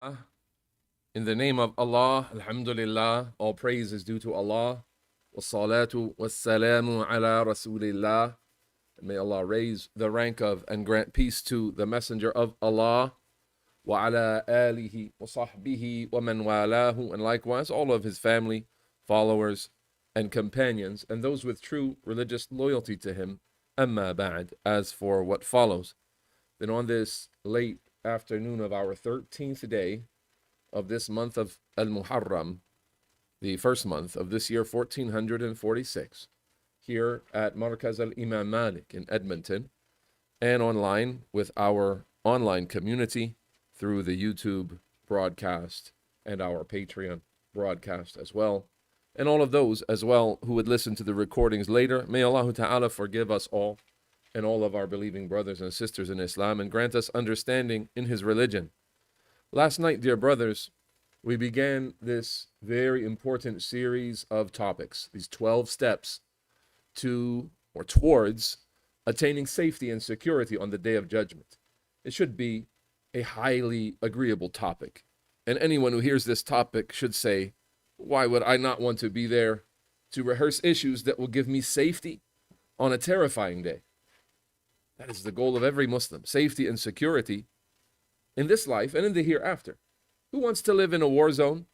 In the name of Allah, Alhamdulillah, all praise is due to Allah. Wassalatu wassalamu ala Rasulillah. And may Allah raise the rank of and grant peace to the Messenger of Allah. Wa ala alihi wa sahbihi wa man walahu. And likewise all of his family, followers, and companions, and those with true religious loyalty to him. Amma ba'd. As for what follows, then on this late afternoon of our 13th day of this month of Al-Muharram, the first month of this year 1446, here at Markaz al-Imam Malik in Edmonton, and online with our online community through the YouTube broadcast and our Patreon broadcast as well, and all of those as well who would listen to the recordings later. May Allah Ta'ala forgive us all and all of our believing brothers and sisters in Islam, and grant us understanding in his religion. Last night, dear brothers, we began this very important series of topics, these 12 steps to or towards attaining safety and security on the Day of Judgment. It should be a highly agreeable topic, and anyone who hears this topic should say, why would I not want to be there to rehearse issues that will give me safety on a terrifying day? That is the goal of every Muslim, safety and security in this life and in the hereafter. Who wants to live in a war zone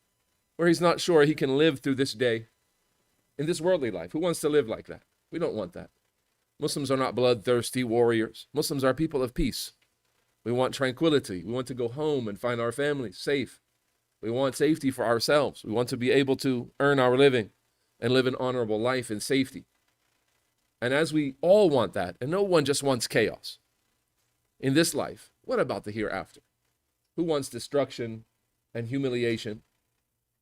where he's not sure he can live through this day in this worldly life? Who wants to live like that? We don't want that. Muslims are not bloodthirsty warriors. Muslims are people of peace. We want tranquility. We want to go home and find our families safe. We want safety for ourselves. We want to be able to earn our living and live an honorable life in safety. And as we all want that, and no one just wants chaos in this life, what about the hereafter? Who wants destruction and humiliation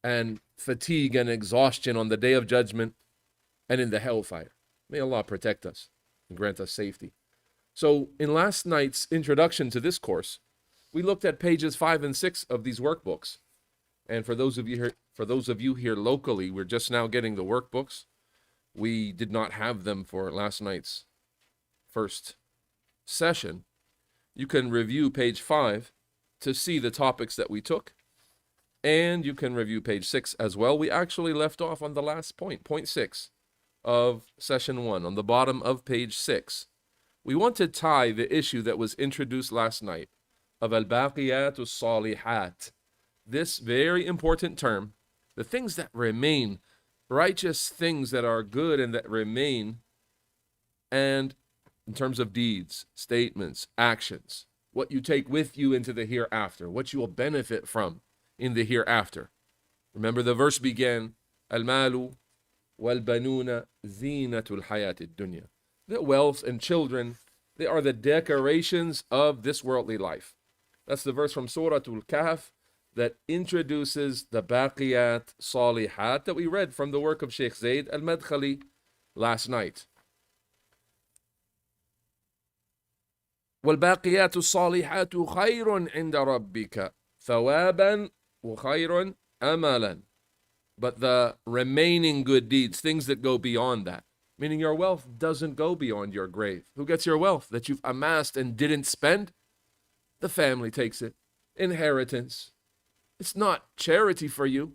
and fatigue and exhaustion on the Day of Judgment and in the hellfire? May Allah protect us and grant us safety. So in last night's introduction to this course, we looked at pages 5 and 6 of these workbooks. And for those of you here locally, we're just now getting the workbooks. We did not have them for last night's first session. You can review page 5 to see the topics that we took, and you can review page 6 as well. We actually left off on the last point, point 6 of session 1, on the bottom of page 6. We want to tie the issue that was introduced last night of al-baqiyatu salihat, this very important term, the things that remain, righteous things that are good and that remain, and in terms of deeds, statements, actions, what you take with you into the hereafter, what you will benefit from in the hereafter. Remember, the verse began, Al-malu wal-banuna zinatul hayatid dunya. The wealth and children, they are the decorations of this worldly life. That's the verse from Surah Al-Kahf that introduces the baqiyat salihat that we read from the work of Sheikh Zayd al-Madkhali last night. وَالْبَاقِيَاتُ الصَّالِحَاتُ خَيْرٌ عِنْدَ رَبِّكَ ثَوَابًا وَخَيْرٌ أَمَلًا. But the remaining good deeds, things that go beyond that, meaning your wealth doesn't go beyond your grave. Who gets your wealth that you've amassed and didn't spend? The family takes it. Inheritance. It's not charity for you.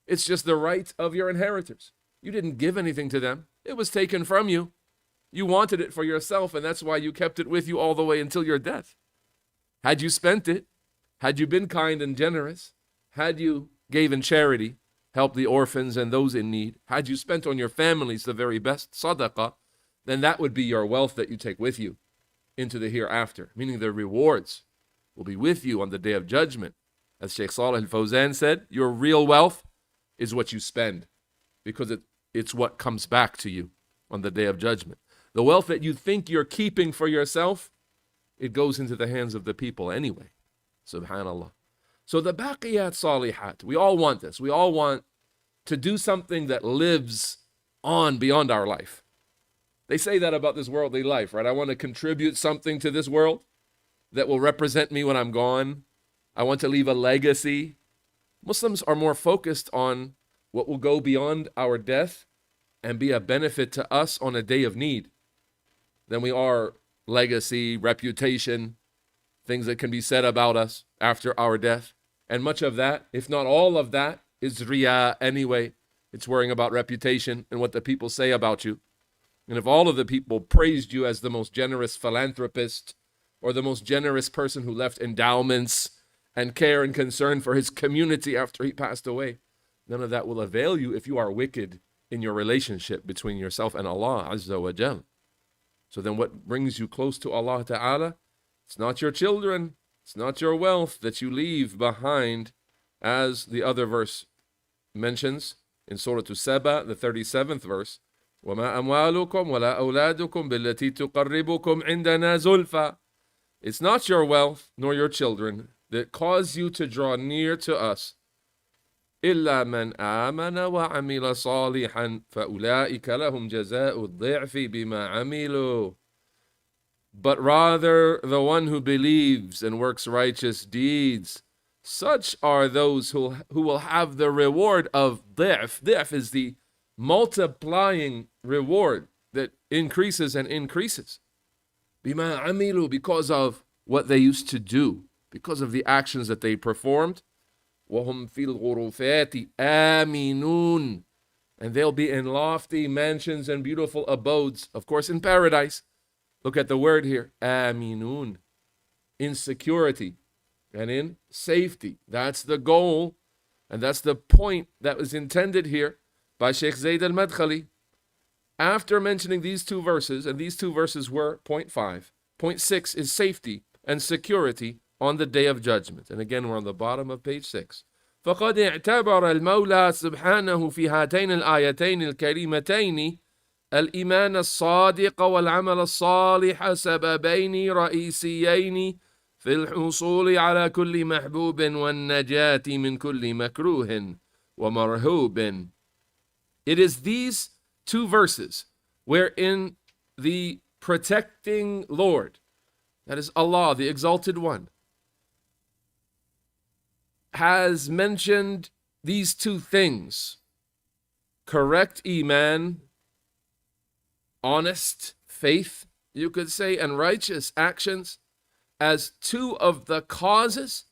It's just the right of your inheritors. You didn't give anything to them. It was taken from you. You wanted it for yourself, and that's why you kept it with you all the way until your death. Had you spent it, had you been kind and generous, had you gave in charity, helped the orphans and those in need, had you spent on your families the very best, sadaqah, then that would be your wealth that you take with you into the hereafter, meaning the rewards will be with you on the Day of Judgment. As Sheikh Salih al-Fawzan said, your real wealth is what you spend, because it's what comes back to you on the Day of Judgment. The wealth that you think you're keeping for yourself, it goes into the hands of the people anyway. Subhanallah. So the baqiyat salihat, we all want this. We all want to do something that lives on beyond our life. They say that about this worldly life, right? I want to contribute something to this world that will represent me when I'm gone. I want to leave a legacy. Muslims are more focused on what will go beyond our death and be a benefit to us on a day of need than we are legacy, reputation, things that can be said about us after our death. And much of that, if not all of that, is riya anyway. It's worrying about reputation and what the people say about you. And if all of the people praised you as the most generous philanthropist or the most generous person who left endowments and care and concern for his community after he passed away, none of that will avail you if you are wicked in your relationship between yourself and Allah Azza wa Jal. So then what brings you close to Allah Ta'ala? It's not your children, it's not your wealth that you leave behind, as the other verse mentions in Surah Saba, the 37th verse. وَمَا أَمْوَالُكُمْ وَلَا أَوْلَادُكُمْ بِالَّتِي تُقَرِّبُكُمْ عِنْدَنَا زُلْفَى. It's not your wealth nor your children that cause you to draw near to us. إِلَّا مَنْ آمَنَ وَعَمِلَ صَالِحًا فَأُولَٰئِكَ لَهُمْ جَزَاءُ الضِّعْفِ بِمَا عَمِلُوا. But rather the one who believes and works righteous deeds, such are those who will have the reward of ضِعْف. ضِعْف is the multiplying reward that increases and increases. بِمَا عَمِلُوا, because of what they used to do, because of the actions that they performed. وَهُمْ فِي الْغُرُفَاتِ آمِنُونَ, and they'll be in lofty mansions and beautiful abodes, of course in paradise. Look at the word here, آمِنُون, in security and in safety. That's the goal, and that's the point that was intended here by Sheikh Zayd al-Madkhali. After mentioning these two verses, and these two verses were point 5. Point 6 is safety and security on the Day of Judgment. And again, we're on the bottom of page 6. فقد اعتبر المولى سبحانه في هاتين الآيتين الكريمتين الإيمان الصادق والعمل الصالح سببين رئيسيين في الحصول على كل محبوب والنجاة من كل مكروه ومرهوب. It is these two verses wherein the protecting Lord, that is Allah, the Exalted One, has mentioned these two things: correct iman, honest faith, you could say, and righteous actions, as two of the causes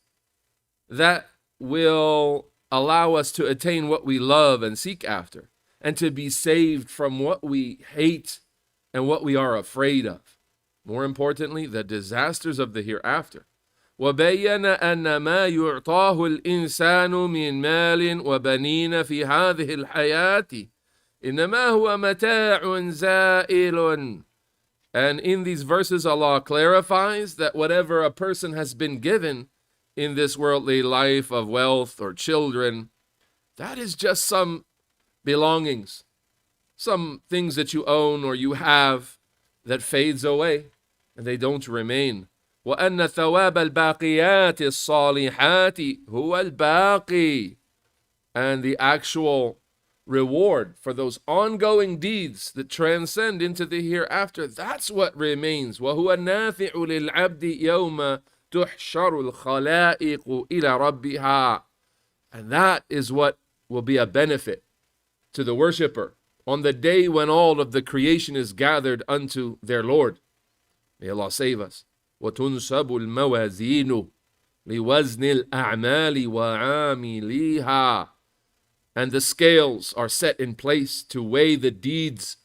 that will allow us to attain what we love and seek after, and to be saved from what we hate and what we are afraid of. More importantly, the disasters of the hereafter. وبين أن ما يعطاه الإنسان من مال وبنين في هذه الحياة إنما هو متاع زائل. And in these verses, Allah clarifies that whatever a person has been given in this worldly life of wealth or children, that is just some belongings, some things that you own or you have that fades away and they don't remain. وأن ثواب الباقيات الصالحات هو الباقي. And the actual reward for those ongoing deeds that transcend into the hereafter, that's what remains. وهو النافع للعبد يوم تحشر الخلائق إلى ربها. And that is what will be a benefit to the worshipper on the day when all of the creation is gathered unto their Lord. May Allah save us. وتنصب الموازين لوزن الأعمال وعامليها. And the scales are set in place to weigh the deeds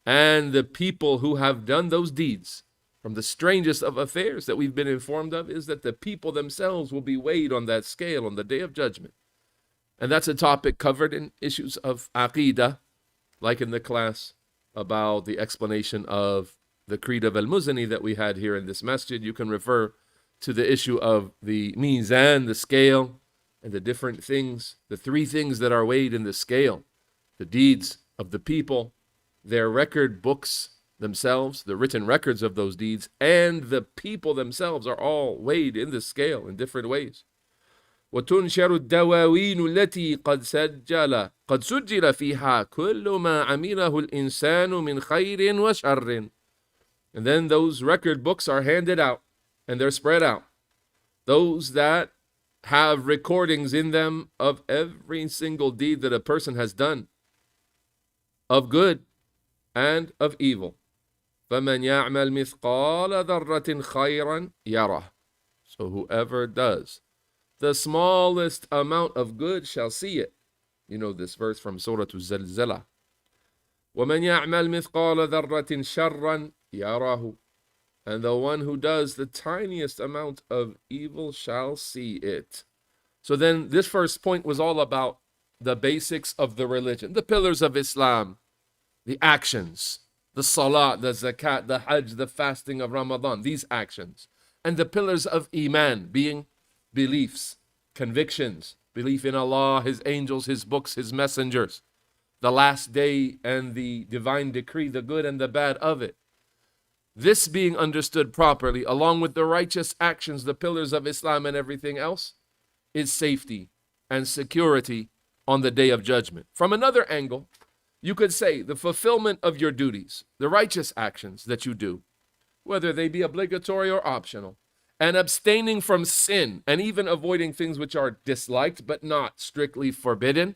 and the people who have done those deeds. From the strangest of affairs that we've been informed of is that the people themselves will be weighed on that scale on the Day of Judgment. And that's a topic covered in issues of Aqidah, like in the class about the explanation of the Creed of Al-Muzani that we had here in this masjid. You can refer to the issue of the mizan, the scale, and the different things, the three things that are weighed in the scale: the deeds of the people, their record books themselves, the written records of those deeds, and the people themselves are all weighed in the scale in different ways. وتنشر الدواوين التي قد سجل فيها كل ما عمله الإنسان من خير وشر. And then those record books are handed out and they're spread out. Those that have recordings in them of every single deed that a person has done, of good and of evil. فَمَنْ يَعْمَلْ مِثْقَالَ ذَرَّةٍ خَيْرًا يَرَهُ. So whoever does The smallest amount of good shall see it. You know this verse from Surah Al-Zalzalah. وَمَنْ يَعْمَلْ مِثْقَالَ ذَرَّةٍ شَرًّا يَرَهُ. And the one who does the tiniest amount of evil shall see it. So then this first point was all about the basics of the religion, the pillars of Islam, the actions, the salat, the zakat, the hajj, the fasting of Ramadan, these actions. And the pillars of Iman being beliefs, convictions, belief in Allah, His angels, His books, His messengers, the last day and the divine decree, the good and the bad of it. This being understood properly, along with the righteous actions, the pillars of Islam and everything else, is safety and security on the day of judgment. From another angle, you could say the fulfillment of your duties, the righteous actions that you do, whether they be obligatory or optional, and abstaining from sin and even avoiding things which are disliked but not strictly forbidden,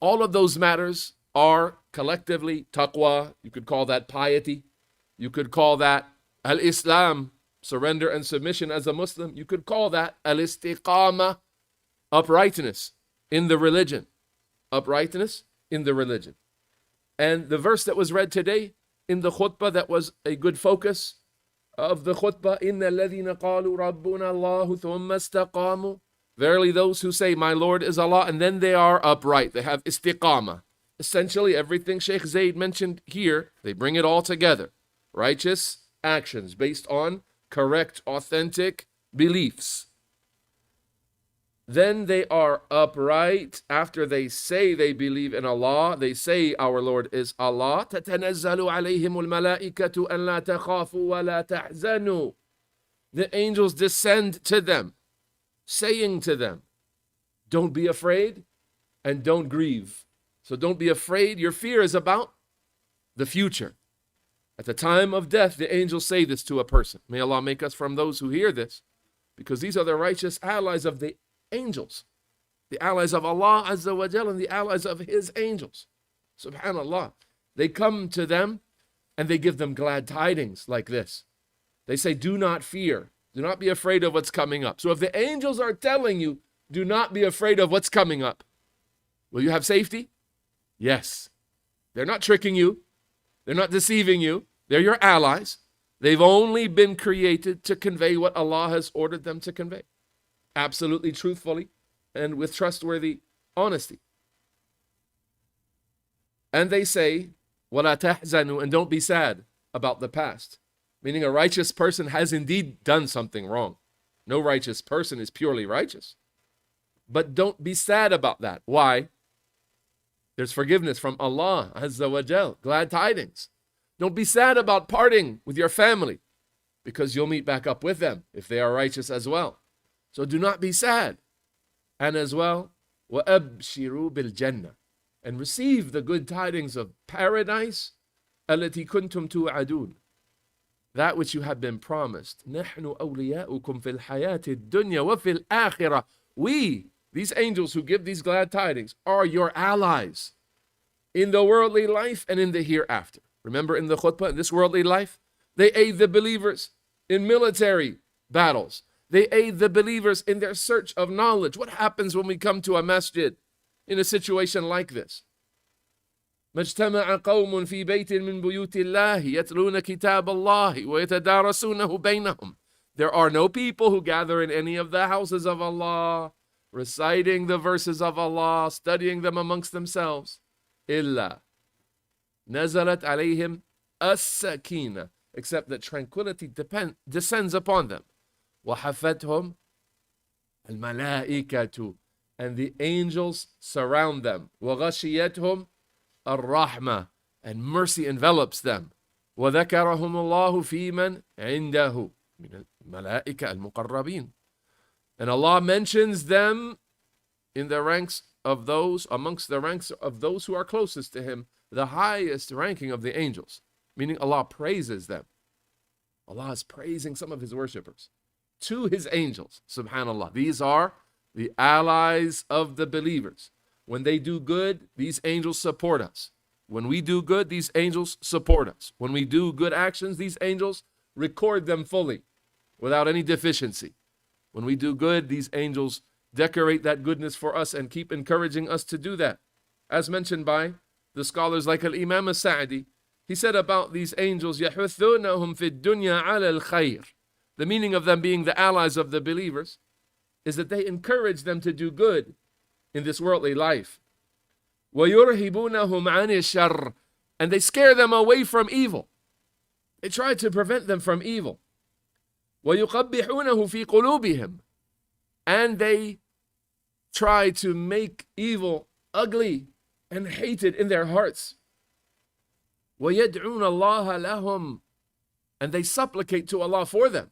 all of those matters are collectively taqwa. You could call that piety. You could call that al-Islam, surrender and submission as a Muslim. You could call that al-istiqama, uprightness in the religion. Uprightness in the religion. And the verse that was read today in the khutbah, that was a good focus of the khutbah, إِنَّ الَّذِينَ قَالُوا رَبُّنَا اللَّهُ ثُمَّ اسْتَقَامُوا. Verily those who say, my Lord is Allah, and then they are upright. They have istiqama. Essentially everything Sheikh Zaid mentioned here, they bring it all together. Righteous actions based on correct, authentic beliefs. Then they are upright after they say they believe in Allah. They say our Lord is Allah. تَتَنَزَّلُ عَلَيْهِمُ الْمَلَائِكَةُ أَنْ لَا تَخَافُوا وَلَا تَحْزَنُوا. The angels descend to them, saying to them, don't be afraid and don't grieve. So don't be afraid. Your fear is about the future. At the time of death, the angels say this to a person. May Allah make us from those who hear this, because these are the righteous allies of the angels, the allies of Allah Azza wa Jal, and the allies of His angels. Subhanallah. They come to them and they give them glad tidings like this. They say, do not fear. Do not be afraid of what's coming up. So if the angels are telling you, do not be afraid of what's coming up, will you have safety? Yes. They're not tricking you. They're not deceiving you. They're your allies. They've only been created to convey what Allah has ordered them to convey. Absolutely truthfully and with trustworthy honesty. And they say, وَلَا تَحْزَنُوا, and don't be sad about the past. Meaning a righteous person has indeed done something wrong. No righteous person is purely righteous. But don't be sad about that. Why? There's forgiveness from Allah Azza wa Jal, glad tidings. Don't be sad about parting with your family, because you'll meet back up with them if they are righteous as well. So do not be sad. And as well, وَأَبْشِرُوا بِالْجَنَّةِ, and receive the good tidings of paradise, الَّتِي كُنْتُمْ تُوعَدُونَ, that which you have been promised. نَحْنُ أَوْلِيَاؤُكُمْ فِي الْحَيَاةِ الدُّنْيَا وَفِي الْآخِرَةِ. We, these angels who give these glad tidings, are your allies in the worldly life and in the hereafter. Remember in the khutbah, in this worldly life, they aid the believers in military battles. They aid the believers in their search of knowledge. What happens when we come to a masjid in a situation like this? مَجْتَمَعَ قَوْمٌ فِي بَيْتٍ مِّن بُيُوتِ اللَّهِ يَتْلُونَ كِتَابَ اللَّهِ وَيَتَدَارَسُونَهُ بَيْنَهُم. There are no people who gather in any of the houses of Allah, reciting the verses of Allah, studying them amongst themselves. إِلَّا نَزَلَتْ عَلَيْهِمْ السَّكِينَةُ, except that tranquility descends upon them. وَحَفَتْهُمْ الْمَلَائِكَةُ, and the angels surround them. وَغَشِيَتْهُمْ الرَّحْمَةُ, and mercy envelops them. وَذَكَرَهُمُ اللَّهُ فِي مَنْ عِنْدَهُ مِنَ الْمَلَائِكَةِ الْمُقَرَّبِينَ, and Allah mentions them in the ranks of those, amongst the ranks of those who are closest to Him, the highest ranking of the angels. Meaning Allah praises them. Allah is praising some of His worshippers to His angels. Subhanallah. These are the allies of the believers. When they do good, these angels support us. When we do good, these angels support us. When we do good actions, these angels record them fully without any deficiency. When we do good, these angels decorate that goodness for us and keep encouraging us to do that. As mentioned by the scholars like Al-Imam As-Sa'di, he said about these angels, يَحُثُّونَهُمْ فِي الدُّنْيَا عَلَى الْخَيْرِ. The meaning of them being the allies of the believers is that they encourage them to do good in this worldly life. وَيُرْهِبُونَهُمْ عَنِ الشَّرِّ. And they scare them away from evil. They try to prevent them from evil. وَيُقَبِّحُونَهُ فِي قُلُوبِهِمْ. And they try to make evil ugly and hated in their hearts. وَيَدْعُونَ اللَّهَ لَهُمْ. And they supplicate to Allah for them.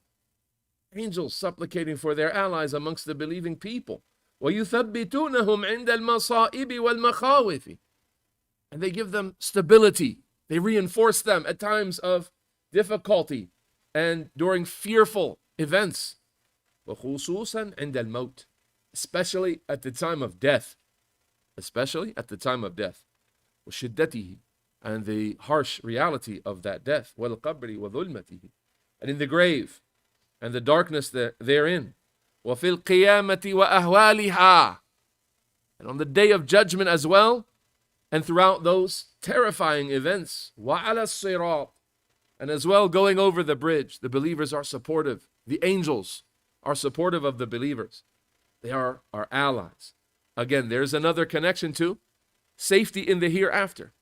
Angels supplicating for their allies amongst the believing people. وَيُثَبِّتُونَهُمْ عِنْدَ الْمَصَائِبِ وَالْمَخَاوِفِ. And they give them stability. They reinforce them at times of difficulty and during fearful events. وَخُصُوصًا عِنْدَ الْمَوْتِ. Especially at the time of death. Especially at the time of death. وَشِدَّتِهِ. And the harsh reality of that death. وَالْقَبْرِ وَظُلْمَتِهِ. And in the grave and the darkness therein. وَفِي الْقِيَامَةِ وَأَهْوَالِهَا. And on the day of judgment as well, and throughout those terrifying events. وَعَلَى الصِّرَاطِ. And as well going over the bridge, the believers are supportive. The angels are supportive of the believers. They are our allies. Again, there's another connection to safety in the hereafter.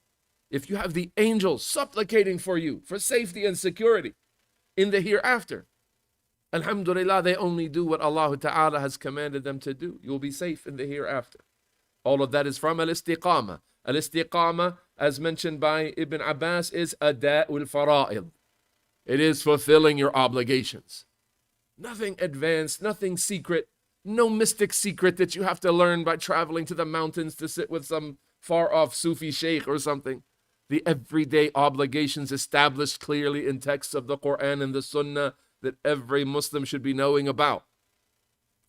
If you have the angels supplicating for you for safety and security in the hereafter, alhamdulillah, they only do what Allah Ta'ala has commanded them to do. You'll be safe in the hereafter. All of that is from al-istiqamah. Al-istiqamah, as mentioned by Ibn Abbas, is ada'ul fara'id. It is fulfilling your obligations. Nothing advanced, nothing secret, no mystic secret that you have to learn by traveling to the mountains to sit with some far-off Sufi sheikh or something. The everyday obligations established clearly in texts of the Quran and the Sunnah that every Muslim should be knowing about.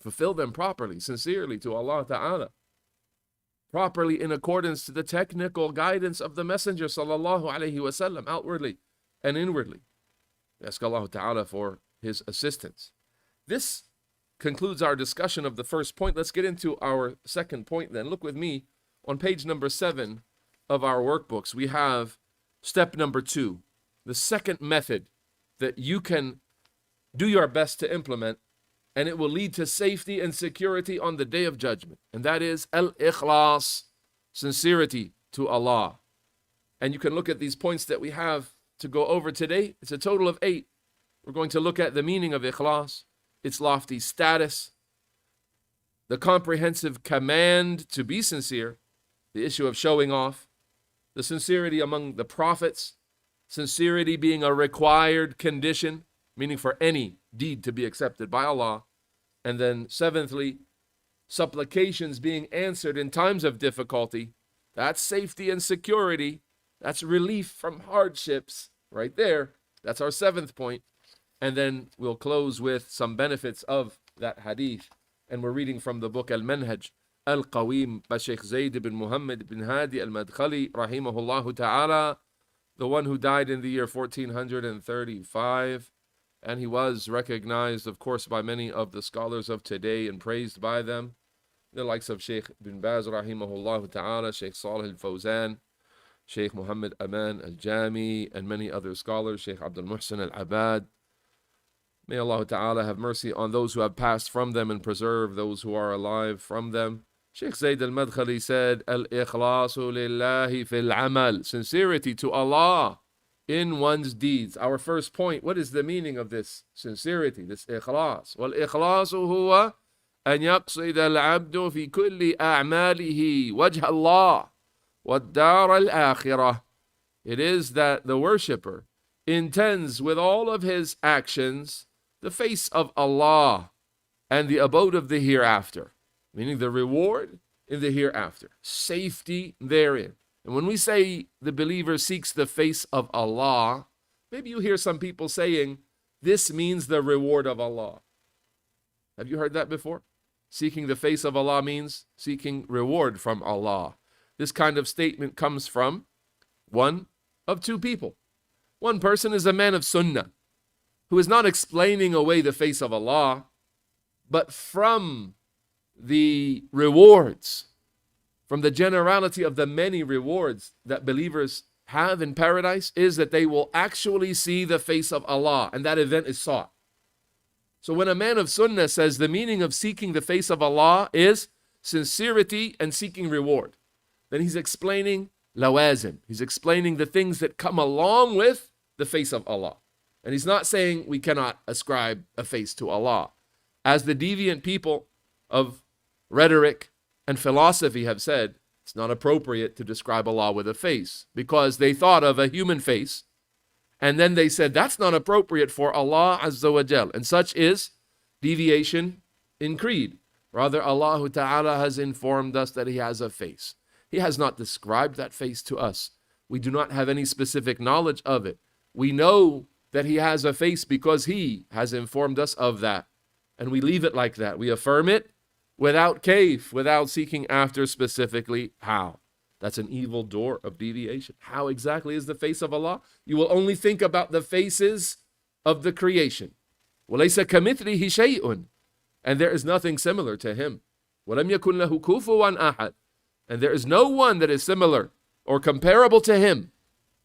Fulfill them properly, sincerely to Allah Ta'ala. Properly in accordance to the technical guidance of the Messenger sallallahu alaihi wasallam, outwardly and inwardly. We ask Allah Ta'ala for His assistance. This concludes our discussion of the first point. Let's get into our second point then. Look with me on page number 7 of our workbooks. We have step number 2, the second method that you can do your best to implement, and it will lead to safety and security on the day of judgment. And that is al-ikhlas, sincerity to Allah. And you can look at these points that we have to go over today. It's a total of 8. We're going to look at the meaning of ikhlas, its lofty status, the comprehensive command to be sincere, the issue of showing off, the sincerity among the prophets, sincerity being a required condition, meaning for any deed to be accepted by Allah. And then seventhly, supplications being answered in times of difficulty. That's safety and security. That's relief from hardships right there. That's our 7th point. And then we'll close with some benefits of that hadith. And we're reading from the book Al-Manhaj Al-Qawim by Sheikh Zayd ibn Muhammad ibn Hadi al-Madkhali rahimahullah ta'ala, the one who died in the year 1435. And he was recognized, of course, by many of the scholars of today and praised by them. The likes of Sheikh bin Baz, rahimahullah ta'ala, Sheikh Salih al-Fawzan, Sheikh Muhammad Aman al-Jami, and many other scholars, Sheikh Abdul Muhsin al-Abad. May Allah ta'ala have mercy on those who have passed from them and preserve those who are alive from them. Sheikh Zayd al-Madkhali said, Al-ikhlasu lillahi fil amal, sincerity to Allah in one's deeds. Our first point, what is the meaning of this sincerity, this ikhlas? Wal-ikhlasu huwa an yaqsid al-abdu fi kulli a'malihi wajh Allah wad-dar al-akhirah. It is that the worshipper intends with all of his actions the face of Allah and the abode of the hereafter, meaning the reward in the hereafter, safety therein. And when we say the believer seeks the face of Allah, maybe you hear some people saying, this means the reward of Allah. Have you heard that before? Seeking the face of Allah means seeking reward from Allah. This kind of statement comes from one of two people. One person is a man of sunnah, who is not explaining away the face of Allah. But from the rewards, from the generality of the many rewards that believers have in paradise, is that they will actually see the face of Allah, and that event is sought. So when a man of Sunnah says the meaning of seeking the face of Allah is sincerity and seeking reward, then he's explaining lawazim. He's explaining the things that come along with the face of Allah. And he's not saying we cannot ascribe a face to Allah. As the deviant people of rhetoric and philosophy have said, it's not appropriate to describe Allah with a face, because they thought of a human face, and then they said that's not appropriate for Allah Azza wa Jal. And such is deviation in creed. Rather, Allah Ta'ala has informed us that He has a face. He has not described that face to us. We do not have any specific knowledge of it. We know that He has a face because He has informed us of that. And we leave it like that. We affirm it without kayf, without seeking after specifically how. That's an evil door of deviation. How exactly is the face of Allah? You will only think about the faces of the creation. وَلَيْسَ كَمِثْلِهِ شَيْءٌ. And there is nothing similar to Him. وَلَمْ يَكُنْ لَهُ كُفُوًا أَحَدٌ. And there is no one that is similar or comparable to Him.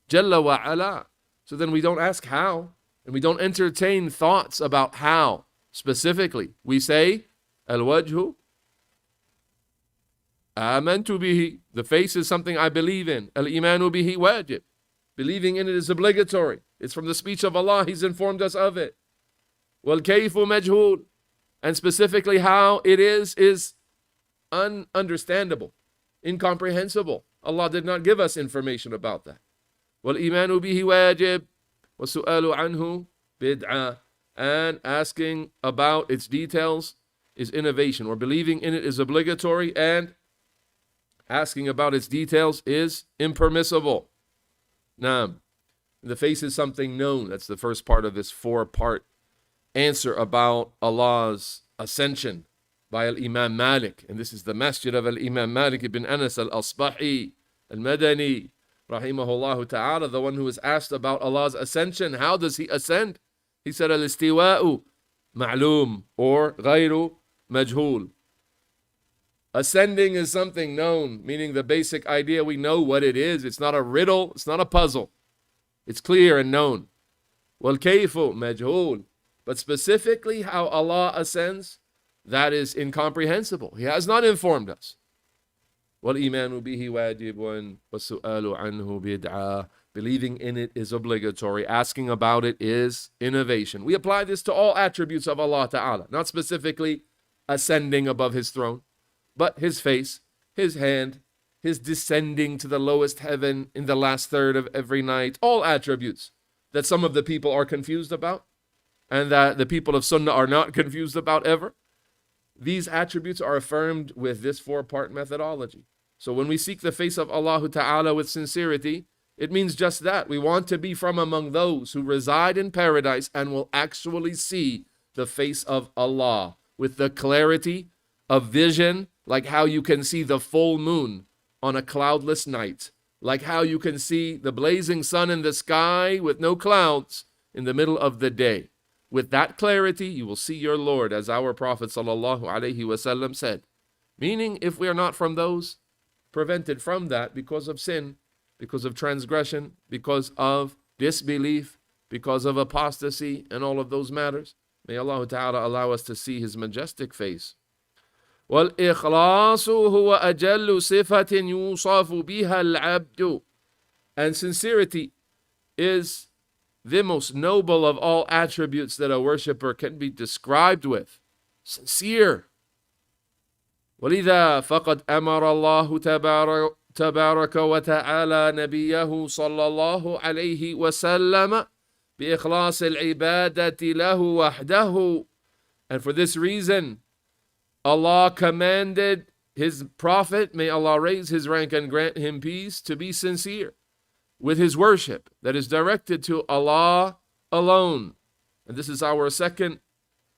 Jalla wa ala. So then we don't ask how, and we don't entertain thoughts about how specifically. We say, al-wajhu amantu bihi. The face is something I believe in. Al-imanu bihi wajib. Believing in it is obligatory. It's from the speech of Allah. He's informed us of it. Wal-kayfu majhul. And specifically how it is ununderstandable, incomprehensible. Allah did not give us information about that. وَالْإِيمَانُ بِهِ وَاجِبٌ وَالسُّؤَالُ عَنْهُ بِدْعَةٌ. And asking about its details is innovation, or believing in it is obligatory, and asking about its details is impermissible. Now, the face is something known. That's the first part of this 4-part answer about Allah's ascension by Al-Imam Malik. And this is the masjid of Al-Imam Malik ibn Anas al-Asbahi al-Madani rahimahullah ta'ala, the one who was asked about Allah's ascension. How does He ascend? He said, al-istiwa'u ma'loom, or ghayru majhul. Ascending is something known, meaning the basic idea, we know what it is. It's not a riddle, it's not a puzzle. It's clear and known. Wal kayfu majhul. But specifically how Allah ascends, that is incomprehensible. He has not informed us. وَالْإِيمَانُ بِهِ وَاجِبٌ وَالسُّؤَالُ عَنْهُ بِدْعَةٌ. Believing in it is obligatory. Asking about it is innovation. We apply this to all attributes of Allah Ta'ala, not specifically ascending above His throne, but His face, His hand, His descending to the lowest heaven in the last third of every night. All attributes that some of the people are confused about, and that the people of Sunnah are not confused about ever. These attributes are affirmed with this 4-part methodology. So when we seek the face of Allah Ta'ala with sincerity, it means just that. We want to be from among those who reside in paradise and will actually see the face of Allah with the clarity of vision, like how you can see the full moon on a cloudless night, like how you can see the blazing sun in the sky with no clouds in the middle of the day. With that clarity, you will see your Lord, as our Prophet ﷺ said. Meaning, if we are not from those prevented from that because of sin, because of transgression, because of disbelief, because of apostasy, and all of those matters, may Allah Ta'ala allow us to see His majestic face. وَالْإِخْلَاصُ هُوَ أَجَلُّ صِفَةٍ يُوصَفُ بِهَا الْعَبْدُ. And sincerity is the most noble of all attributes that a worshipper can be described with. Sincere. وَلِذَا فَقَدْ أَمَرَ اللَّهُ تبارك وتعالى نبيه صلى الله عليه وسلم بإخلاص العبادة له وحده. And for this reason, Allah commanded His Prophet, may Allah raise his rank and grant him peace, to be sincere with his worship that is directed to Allah alone. And this is our second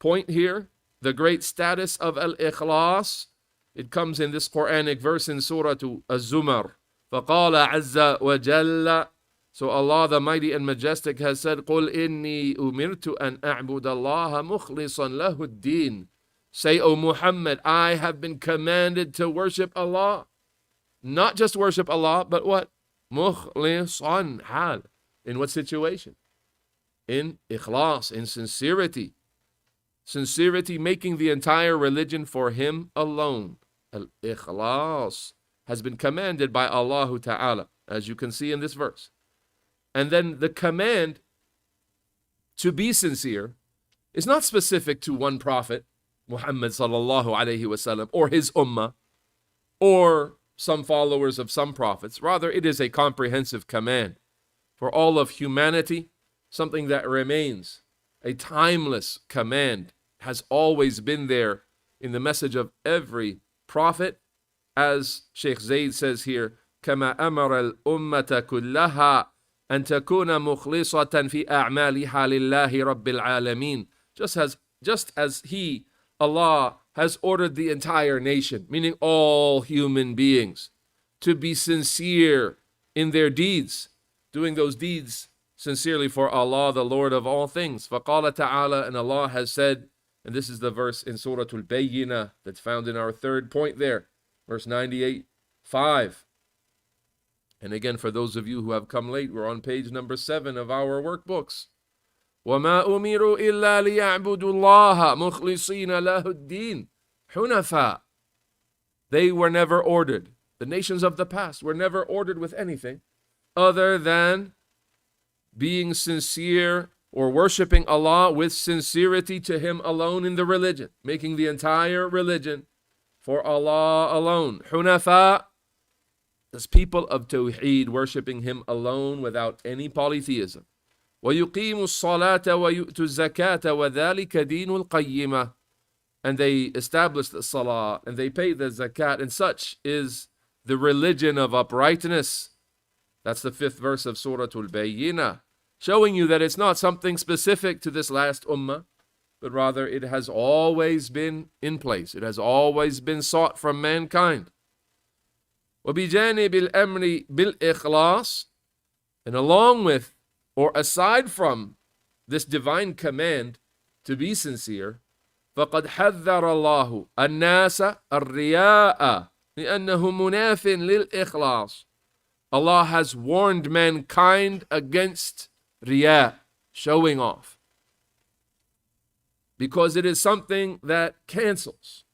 point here, the great status of al-ikhlas. It comes in this Quranic verse in Surah Az-Zumar. فَقَالَ عَزَّ وَجَلَّ. So Allah the Mighty and Majestic has said, قُلْ إِنِّي أُمِرْتُ أَنْ أَعْبُدَ اللَّهَ مُخْلِصًا لَهُ الدِّينَ. Say, O Muhammad, I have been commanded to worship Allah. Not just worship Allah, but what? Mukhlisan hal. In what situation? In ikhlas, in sincerity. Sincerity, making the entire religion for Him alone. Al-ikhlas has been commanded by Allah Ta'ala, as you can see in this verse. And then the command to be sincere is not specific to one prophet, Muhammad sallallahu alayhi wasallam, or his ummah, or some followers of some prophets. Rather, it is a comprehensive command for all of humanity, something that remains a timeless command, has always been there in the message of every prophet. As Sheikh Zayd says here, كما أمر الأمة كلها أن تكون مخلصة في أعمالها لله رب العالمين. Just as He, Allah, has ordered the entire nation, meaning all human beings, to be sincere in their deeds, doing those deeds sincerely for Allah, the Lord of all things. فقال تعالى, and Allah has said, and this is the verse in Surah Al-Bayyinah that's found in our third point there, verse 98:5. And again, for those of you who have come late, we're on page number 7 of our workbooks. وَمَا أُمِرُوا إِلَّا لِيَعْبُدُوا اللَّهَ مُخْلِصِينَ لَهُ الدِّينَ حُنَفَاءَ. They were never ordered. The nations of the past were never ordered with anything other than being sincere or worshiping Allah with sincerity to Him alone in the religion, making the entire religion for Allah alone. حُنَفَاءَ, as people of Tawheed, worshiping Him alone without any polytheism. وَيُقِيمُوا الصَّلَاةَ وَيُؤْتُوا الزَّكَاةَ وَذَلِكَ دِينُ الْقَيِّمَةِ. And they establish the salah and they pay the zakat, and such is the religion of uprightness. That's the 5th verse of Surah Al-Bayyinah, showing you that it's not something specific to this last ummah, but rather it has always been in place. It has always been sought from mankind. وَبِجَانِبِ الْأَمْرِ بِالْإِخْلَاصِ. And along with, or aside from this divine command to be sincere, فَقَدْ حَذَّرَ اللَّهُ النَّاسَ الرِّيَاءَ لِأَنَّهُ مُنَافٍ لِلْإِخْلَاصِ. Allah has warned mankind against riya, showing off, because it is something that cancels,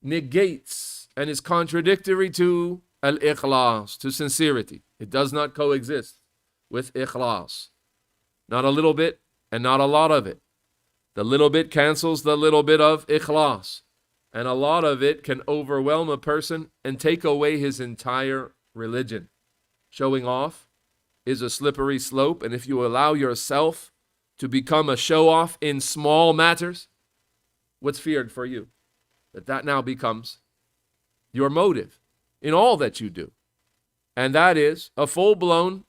negates, and is contradictory to al-ikhlas, to sincerity. It does not coexist with ikhlas. Not a little bit and not a lot of it. The little bit cancels the little bit of ikhlas, and a lot of it can overwhelm a person and take away his entire religion. Showing off is a slippery slope, and if you allow yourself to become a show-off in small matters, what's feared for you? That now becomes your motive in all that you do. And that is a full-blown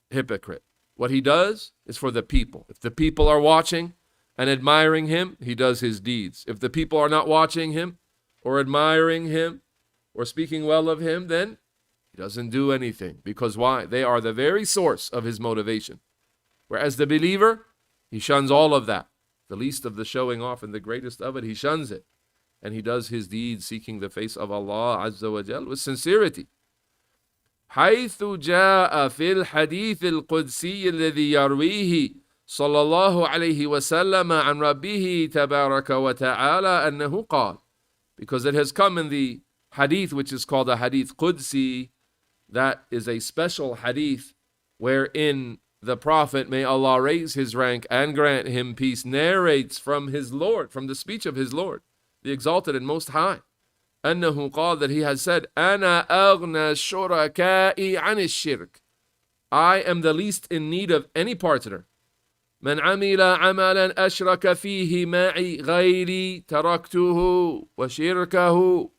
hypocrite. What he does is for the people. If the people are watching and admiring him, he does his deeds. If the people are not watching him or admiring him or speaking well of him, then he doesn't do anything. Because why? They are the very source of his motivation. Whereas the believer, he shuns all of that. The least of the showing off and the greatest of it, he shuns it. And he does his deeds seeking the face of Allah Azza wa Jal with sincerity. حيث جاء في الحديث القدسي الذي يرويه صلى الله عليه وسلم عن ربه تبارك وتعالى أنه قال. Because it has come in the hadith which is called a hadith Qudsi, that is a special hadith wherein the Prophet, may Allah raise his rank and grant him peace, narrates from his Lord, from the speech of his Lord, the exalted and most high. أنه قال, that he has said, أنا أغنى الشركاء عن الشرك. I am the least in need of any partner. من عمل عملا أشرك فيه معي غيري تركته وشركه.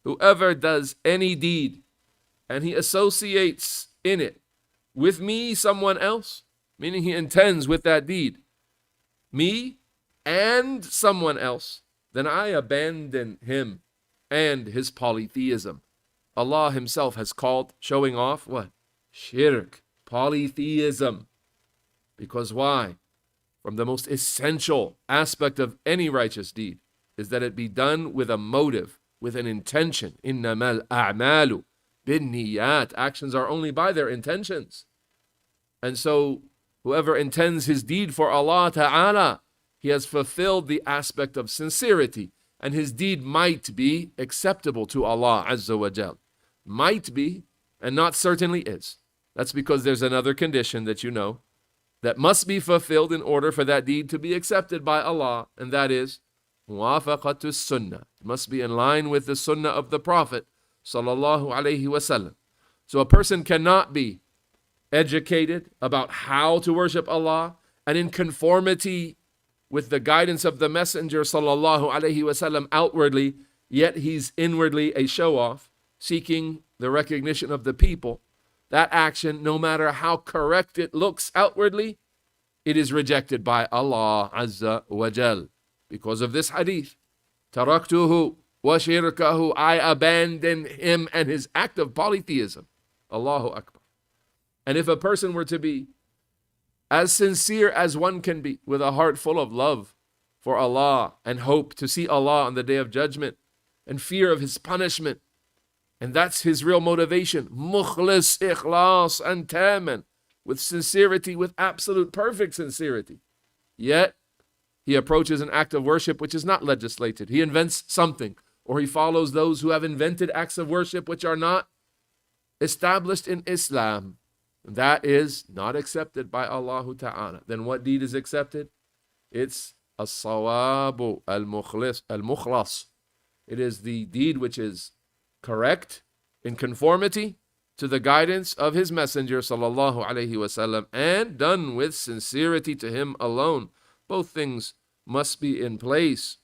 Whoever does any deed and he associates in it with me someone else, meaning he intends with that deed me and someone else, then I abandon him and his polytheism. Allah himself has called showing off what? Shirk, polytheism. Because why? From the most essential aspect of any righteous deed is that it be done with a motive, with an intention. إِنَّمَا الْأَعْمَالُ بِالنِّيَّاتِ. Actions are only by their intentions. And so whoever intends his deed for Allah Ta'ala, he has fulfilled the aspect of sincerity, and his deed might be acceptable to Allah Azza wa Jal. Might be, and not certainly is. That's because there's another condition that you know that must be fulfilled in order for that deed to be accepted by Allah, and that is muwafaqatu sunnah. It must be in line with the sunnah of the Prophet sallallahu alaihi wasallam. So a person cannot be educated about how to worship Allah and in conformity with the guidance of the Messenger sallallahu alaihi wasallam outwardly, yet he's inwardly a show-off, seeking the recognition of the people. That action, no matter how correct it looks outwardly, it is rejected by Allah Azza wa Jal. Because of this hadith, taraktuhu wa shirkahu, I abandon him and his act of polytheism. Allahu Akbar. And if a person were to be as sincere as one can be, with a heart full of love for Allah and hope to see Allah on the Day of Judgment and fear of His punishment, and that's his real motivation, mukhlis, ikhlas, and taman, with sincerity, with absolute perfect sincerity. Yet, he approaches an act of worship which is not legislated. He invents something, or he follows those who have invented acts of worship which are not established in Islam. That is not accepted by Allah Ta'ala. Then what deed is accepted? It's as-sawabu al-mukhlas. It is the deed which is correct, in conformity to the guidance of his Messenger sallallahu alaihi wasallam, and done with sincerity to him alone. Both things must be in place.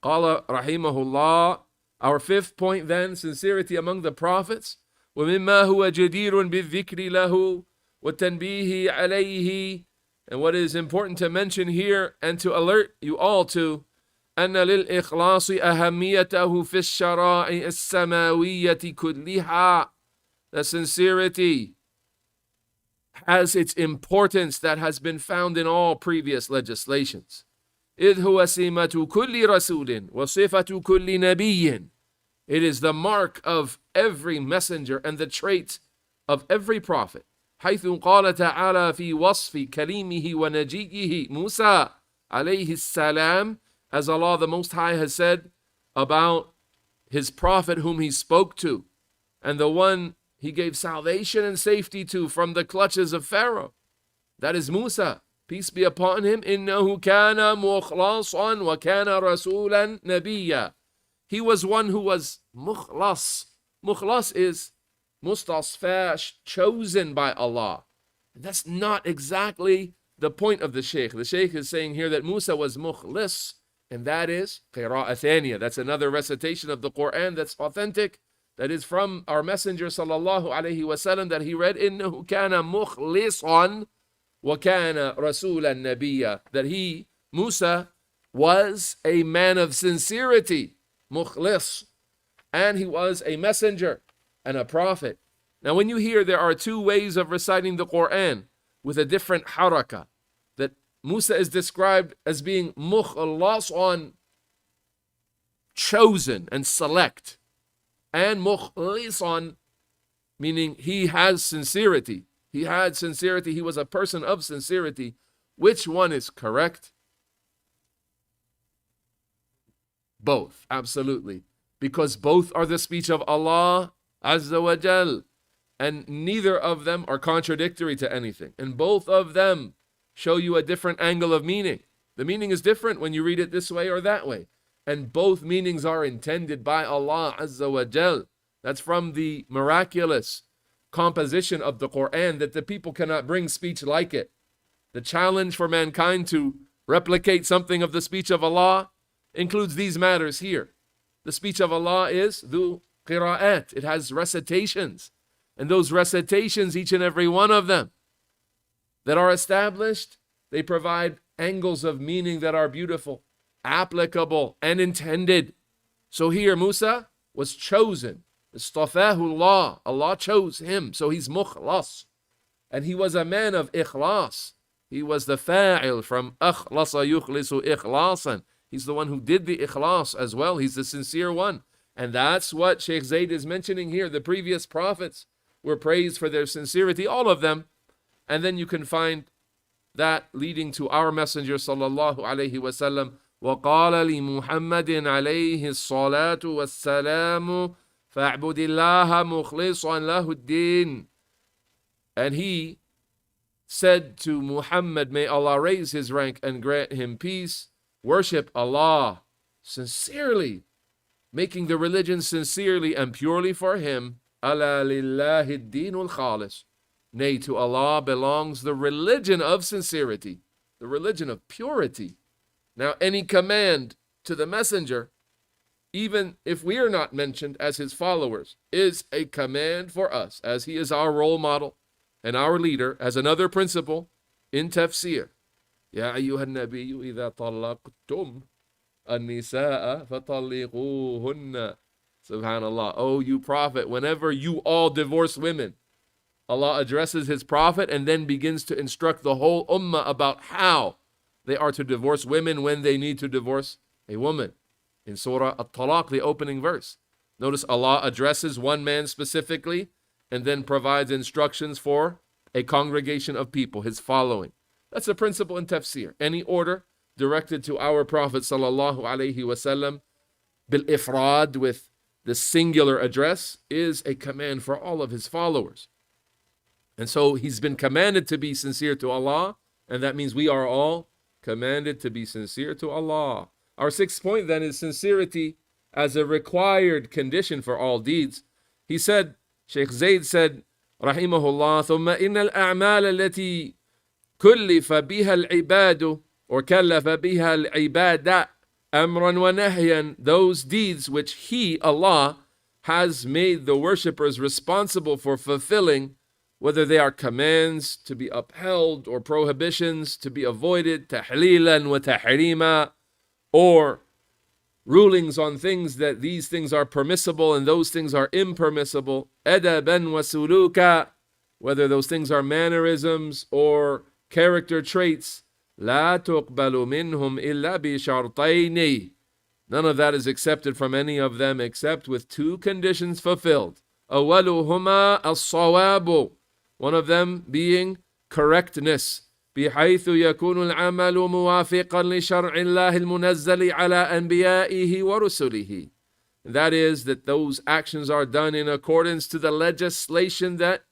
Qala rahimahullah. Our fifth point then, sincerity among the prophets. وَمِمَّا هُوَ جَدِيرٌ بِالذِّكْرِ لَهُ وَالتَّنْبِيهِ عَلَيْهِ. And what is important to mention here and to alert you all to, أن للإخلاص أهميته في الشرائع السماوية كلها. The sincerity has its importance that has been found in all previous legislations. إذ هو سمة كل رسول وصفة كل نبي. It is the mark of every messenger and the trait of every prophet. حيث قال تعالى في وصف كليمه ونجيه موسى عليه السلام, as Allah the Most High has said about his prophet whom he spoke to, and the one he gave salvation and safety to from the clutches of Pharaoh. That is Musa, peace be upon him. إِنَّهُ كَانَ مُخْلَصًا وَكَانَ رَسُولًا نَبِيًّا. He was one who was mukhlas. Mukhlas is mustasfa, chosen by Allah. And that's not exactly the point of the Sheikh. The Sheikh is saying here that Musa was mukhlis, and that is qira'ah thaniya. That's another recitation of the Quran that's authentic, that is from our Messenger sallallahu alaihi wasallam, that he read, إِنَّهُ كَانَ مُخْلِصًا وَكَانَ رَسُولًا نَبِيًّا. That he, Musa, was a man of sincerity, mukhlis, and he was a messenger and a prophet. Now when you hear there are two ways of reciting the Quran with a different haraka, that Musa is described as being mukhlas, chosen and select, and mukhlisan, meaning he has sincerity. He had sincerity. He was a person of sincerity. Which one is correct? Both, absolutely. Because both are the speech of Allah Azza wa Jal. And neither of them are contradictory to anything. And both of them show you a different angle of meaning. The meaning is different when you read it this way or that way. And both meanings are intended by Allah Azza wa Jal. That's from the miraculous composition of the Quran, that the people cannot bring speech like it. The challenge for mankind to replicate something of the speech of Allah includes these matters here. The speech of Allah is dhu qira'at. It has recitations. And those recitations, each and every one of them that are established, they provide angles of meaning that are beautiful, applicable, and intended. So here Musa was chosen. Istafahullah. Allah chose him. So he's mukhlas. And he was a man of ikhlas. He was the fa'il from akhlasa yukhlisu ikhlasan. He's the one who did the ikhlas as well. He's the sincere one. And that's what Sheikh Zayd is mentioning here. The previous prophets were praised for their sincerity, all of them. And then you can find that leading to our Messenger sallallahu alayhi wasallam. وَقَالَ لِمُحَمَّدٍ عَلَيْهِ الصَّلَاةُ وَالسَّلَامُ فَاعْبُدِ اللَّهَ مُخْلِصًا لَهُ الدِّينَ. And he said to Muhammad, may Allah raise his rank and grant him peace, worship Allah sincerely, making the religion sincerely and purely for him. أَلَا لِلَّهِ الدِّينُ الْخَالِصِ. Nay, to Allah belongs the religion of sincerity, the religion of purity. Now, any command to the messenger, even if we are not mentioned as his followers, is a command for us, as he is our role model and our leader, as another principle in tafsir. يا أيها النبي إذا طلقتم النساء فطلقوهن. Subhanallah. Oh, you prophet, whenever you all divorce women, Allah addresses his prophet and then begins to instruct the whole ummah about how they are to divorce women when they need to divorce a woman. In Surah At-Talaq, the opening verse. Notice Allah addresses one man specifically and then provides instructions for a congregation of people, his following. That's a principle in tafsir. Any order directed to our Prophet sallallahu alaihi wasallam bil ifrad, with the singular address, is a command for all of his followers. And so he's been commanded to be sincere to Allah, and that means we are all commanded to be sincere to Allah. Our sixth point then is sincerity as a required condition for all deeds. He said, Sheikh Zayd said, rahimahullah, ثم إن الأعمال التي كلف بها العباد or كلف بها العباد أمرا ونهيا, those deeds which he, Allah, has made the worshippers responsible for fulfilling, whether they are commands to be upheld or prohibitions to be avoided, tahlilan wa tahrima, or rulings on things that these things are permissible and those things are impermissible, adaban wa suluka, whether those things are mannerisms or character traits, la tuqbalu minhum illa bi shartayni. None of that is accepted from any of them except with two conditions fulfilled. أولهما الصواب, one of them being correctness, بحيث يكون العمل موافقا لشرع الله المنزل على أنبيائه ورسله. That is, that those actions are done in accordance to the legislation that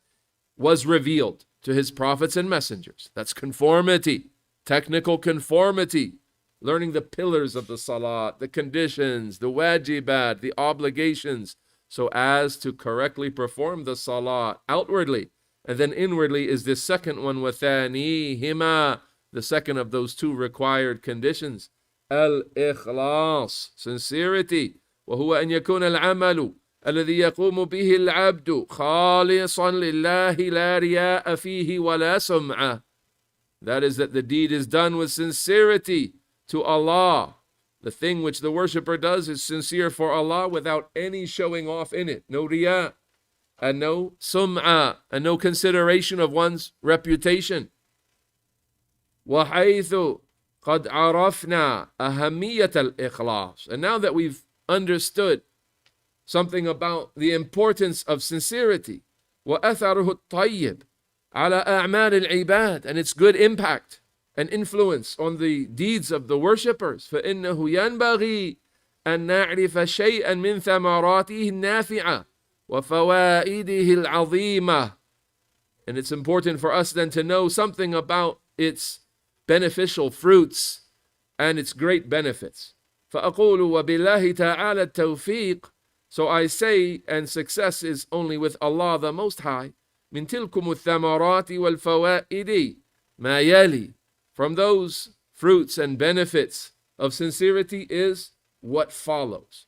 was revealed to his prophets and messengers. That's conformity, technical conformity, learning the pillars of the salat, the conditions, the wajibat, the obligations, so as to correctly perform the salat outwardly. And then inwardly is this second one, وَثَانِيهِمَا, the second of those two required conditions, al-ikhlas, sincerity, وهو أن يكون العمل الذي يقوم به العبد خالصا لله لا رياء فيه ولا سمعة. That is, that the deed is done with sincerity to Allah. The thing which the worshipper does is sincere for Allah without any showing off in it. No riya, and no sum'ah, and no consideration of one's reputation. وَحَيْثُ قَدْ عَرَفْنَا أَهَمِّيَّةَ الْإِخْلَاصِ. And now that we've understood something about the importance of sincerity, وَأَثَرُهُ الطَّيِّبِ على أعمال العباد, and its good impact and influence on the deeds of the worshippers, فإنه ينبغي أن نعرف شيئا من ثمراته النافعة وفوائده العظيمة. And it's important for us then to know something about its beneficial fruits and its great benefits. فأقول وبالله تعالى التوفيق. So I say, and success is only with Allah the Most High. من تلكم الثمرات والفوائد ما يلي. From those fruits and benefits of sincerity is what follows.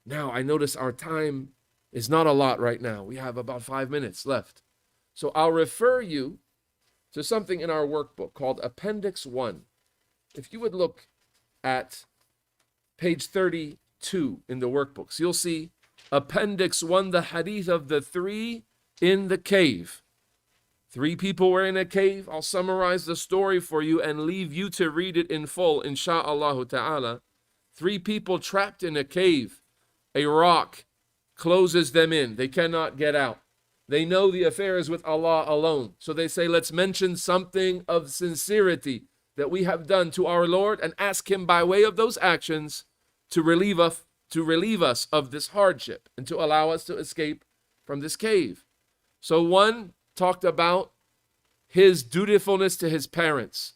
Now, I notice our time is not a lot right now. We have about 5 minutes left. So I'll refer you to something in our workbook called Appendix 1. If you would look at page 32 in the workbooks, you'll see Appendix 1, the hadith of the three in the cave. 3 people were in a cave. I'll summarize the story for you and leave you to read it in full, insha'Allah ta'ala. 3 people trapped in a cave. A rock closes them in. They cannot get out. They know the affair is with Allah alone. So they say, let's mention something of sincerity that we have done to our Lord and ask him by way of those actions to relieve us of this hardship and to allow us to escape from this cave. So one talked about his dutifulness to his parents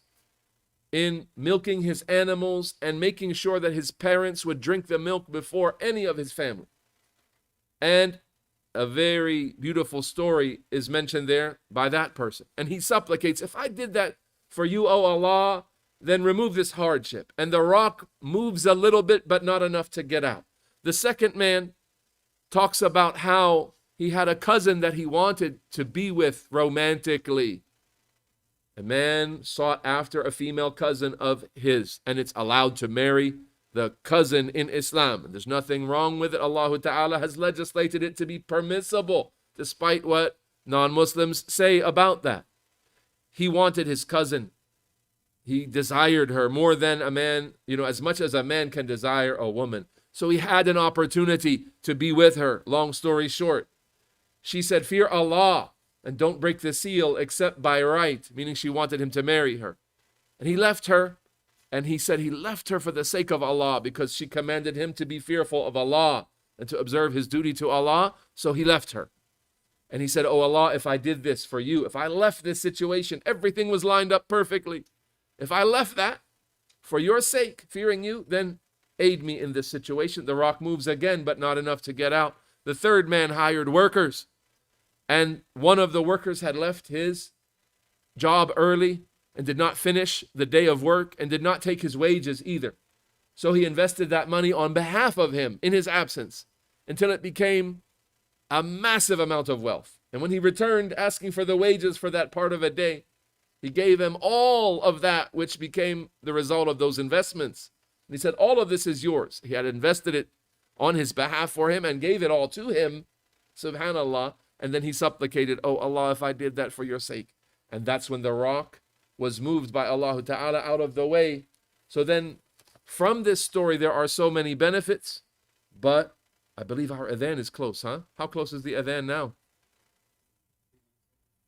in milking his animals and making sure that his parents would drink the milk before any of his family. And a very beautiful story is mentioned there by that person. And he supplicates, if I did that for you, O Allah, then remove this hardship. And the rock moves a little bit, but not enough to get out. The second man talks about how he had a cousin that he wanted to be with romantically. A man sought after a female cousin of his, and it's allowed to marry the cousin in Islam. And there's nothing wrong with it. Allah Ta'ala has legislated it to be permissible, despite what non-Muslims say about that. He wanted his cousin. He desired her more than a man, as much as a man can desire a woman. So he had an opportunity to be with her. Long story short, she said, fear Allah and don't break the seal except by right, meaning she wanted him to marry her. And he left her, and he said he left her for the sake of Allah because she commanded him to be fearful of Allah and to observe his duty to Allah, so he left her. And he said, oh Allah, if I did this for you, if I left this situation, everything was lined up perfectly. If I left that for your sake, fearing you, then aid me in this situation. The rock moves again, but not enough to get out. The third man hired workers, and one of the workers had left his job early and did not finish the day of work and did not take his wages either. So he invested that money on behalf of him in his absence until it became a massive amount of wealth. And when he returned asking for the wages for that part of a day, he gave him all of that which became the result of those investments. And he said, all of this is yours. He had invested it on his behalf for him and gave it all to him, subhanallah. And then he supplicated, oh Allah, if I did that for your sake. And that's when the rock was moved by Allah Ta'ala out of the way. So then from this story, there are so many benefits, but I believe our adhan is close, huh? How close is the adhan now?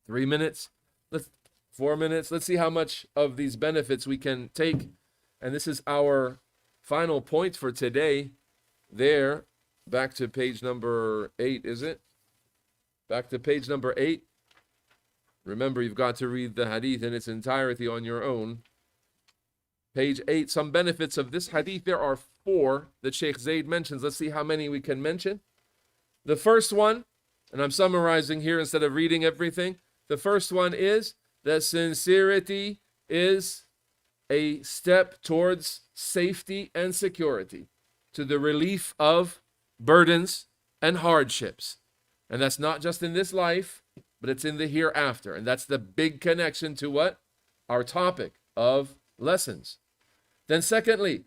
3 minutes? 4 minutes? Let's see how much of these benefits we can take. And this is our final point for today. There, back to page number 8, is it? Back to page number 8. Remember, you've got to read the hadith in its entirety on your own. Page 8, some benefits of this hadith. There are 4 that Sheikh Zaid mentions. Let's see how many we can mention. The first one, and I'm summarizing here instead of reading everything. The first one is that sincerity is a step towards safety and security, to the relief of burdens and hardships. And that's not just in this life, but it's in the hereafter. And that's the big connection to what? Our topic of lessons. Then secondly,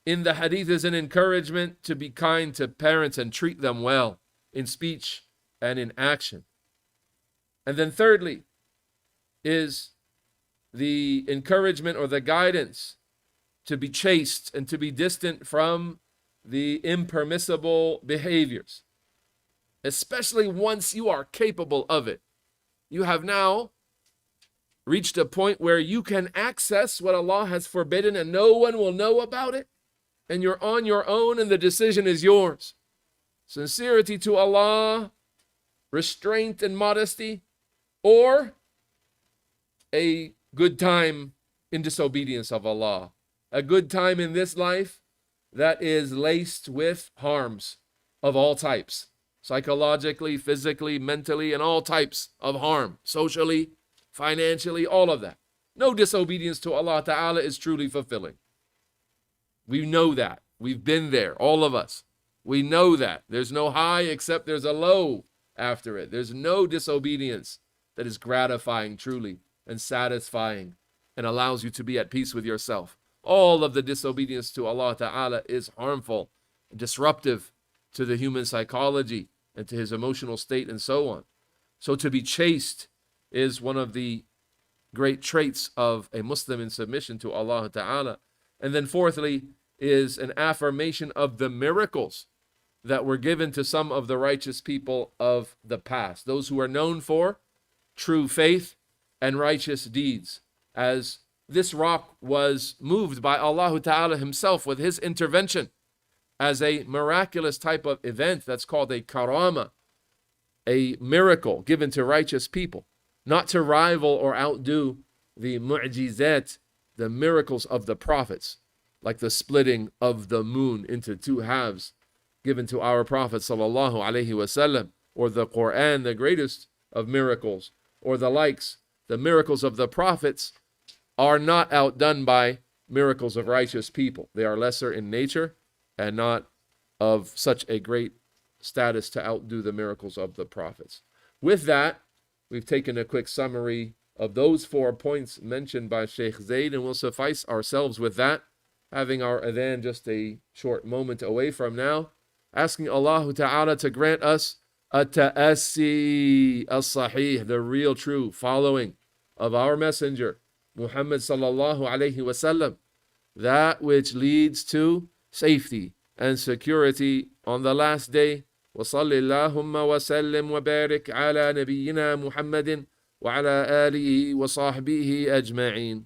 in the hadith is an encouragement to be kind to parents and treat them well in speech and in action. And then thirdly is the encouragement or the guidance to be chaste and to be distant from the impermissible behaviors, especially once you are capable of it. You have now reached a point where you can access what Allah has forbidden and no one will know about it, and you're on your own and the decision is yours. Sincerity to Allah, restraint and modesty, or a good time in disobedience of Allah. A good time in this life that is laced with harms of all types. Psychologically, physically, mentally, and all types of harm. Socially, financially, all of that. No disobedience to Allah Ta'ala is truly fulfilling. We know that. We've been there, all of us. We know that. There's no high except there's a low after it. There's no disobedience that is gratifying truly and satisfying and allows you to be at peace with yourself. All of the disobedience to Allah Ta'ala is harmful, disruptive to the human psychology and to his emotional state and so on. So to be chaste is one of the great traits of a Muslim in submission to Allah Ta'ala. And then fourthly is an affirmation of the miracles that were given to some of the righteous people of the past, those who are known for true faith and righteous deeds, as this rock was moved by Allah Ta'ala himself with his intervention as a miraculous type of event that's called a karama, a miracle given to righteous people, not to rival or outdo the mu'jizat, the miracles of the prophets, like the splitting of the moon into two halves given to our Prophet sallallahu alaihi wasallam, or the Quran, the greatest of miracles, or the likes. The miracles of the prophets are not outdone by miracles of righteous people. They are lesser in nature and not of such a great status to outdo the miracles of the prophets. With that, we've taken a quick summary of those 4 points mentioned by Sheikh Zayd, and we'll suffice ourselves with that, having our adhan just a short moment away from now, asking Allah Ta'ala to grant us a ta'assi as-sahih, the real true following of our messenger, Muhammad sallallahu alayhi wasallam, that which leads to safety and security on the last day. وصل اللهم وسلم وبارك على نبينا محمد وعلى آله وصحبه أجمعين.